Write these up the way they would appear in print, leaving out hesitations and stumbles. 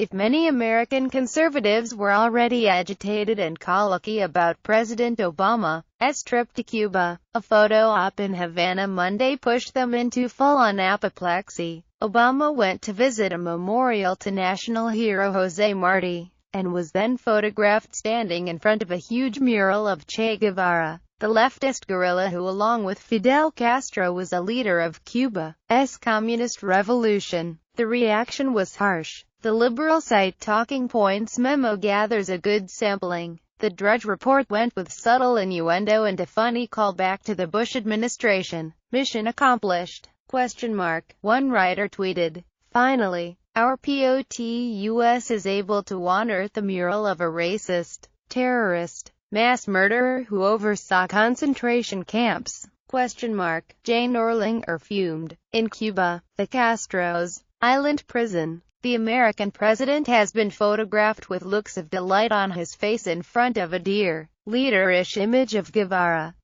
If many American conservatives were already agitated and colicky about President Obama's trip to Cuba, a photo op in Havana Monday pushed them into full-on apoplexy. Obama went to visit a memorial to national hero Jose Martí, and was then photographed standing in front of a huge mural of Che Guevara, the leftist guerrilla who along with Fidel Castro was a leader of Cuba's communist revolution. The reaction was harsh. The liberal site Talking Points Memo gathers a good sampling. The Drudge Report went with subtle innuendo and a funny callback to the Bush administration. Mission accomplished? ? One writer tweeted, "Finally, our POTUS is able to unearth the mural of a racist, terrorist, mass murderer who oversaw concentration camps." J. Nordlinger fumed. In Cuba, the Castros island prison, the American president has been photographed with looks of delight on his face in front of a dear, leader-ish image of Guevara.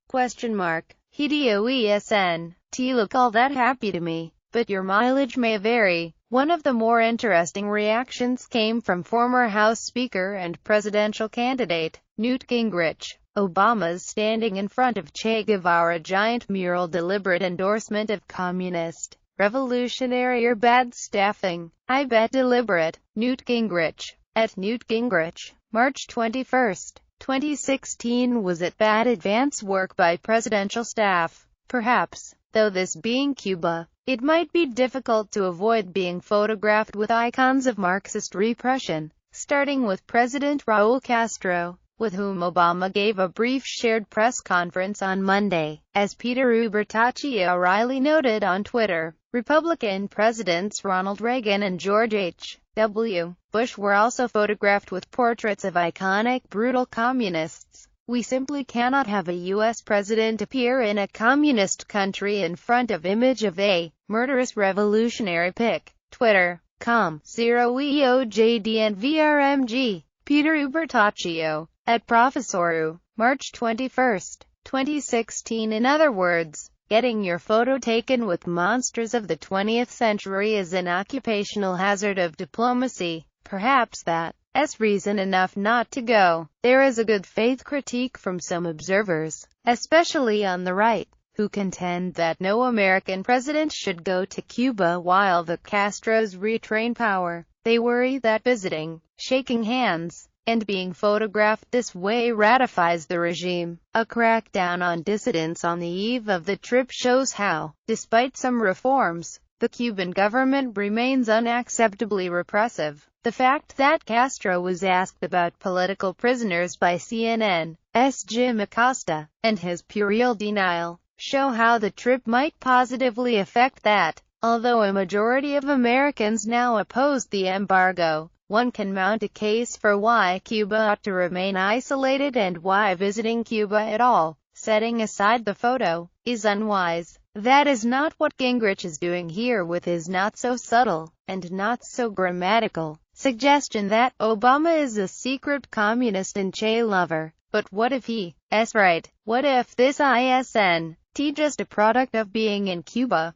He doesn't look all that happy to me, but your mileage may vary. One of the more interesting reactions came from former House Speaker and presidential candidate, Newt Gingrich. Obama's standing in front of Che Guevara giant mural deliberate endorsement of communist, revolutionary or bad staffing? I bet deliberate. Newt Gingrich. At Newt Gingrich, March 21, 2016 Was it bad advance work by presidential staff? Perhaps. Though this being Cuba, it might be difficult to avoid being photographed with icons of Marxist repression, starting with President Raul Castro, with whom Obama gave a brief shared press conference on Monday. As Peter Ubertaccio O'Reilly noted on Twitter, Republican presidents Ronald Reagan and George H.W. Bush were also photographed with portraits of iconic brutal communists. We simply cannot have a U.S. president appear in a communist country in front of image of a murderous revolutionary pic. Twitter.com 0EOJDNVRMG. Peter Ubertaccio. At Professoru. March 21, 2016 In other words, getting your photo taken with monsters of the 20th century is an occupational hazard of diplomacy. Perhaps that's reason enough not to go. There is a good faith critique from some observers, especially on the right, who contend that no American president should go to Cuba while the Castros retrain power. They worry that visiting, shaking hands, and being photographed this way ratifies the regime. A crackdown on dissidents on the eve of the trip shows how, despite some reforms, the Cuban government remains unacceptably repressive. The fact that Castro was asked about political prisoners by CNN's Jim Acosta, and his puerile denial, show how the trip might positively affect that. Although a majority of Americans now oppose the embargo, one can mount a case for why Cuba ought to remain isolated and why visiting Cuba at all, setting aside the photo, is unwise. That is not what Gingrich is doing here with his not-so-subtle, and not-so-grammatical, suggestion that Obama is a secret communist and Che lover. But what if he's right? What if this isn't just a product of being in Cuba?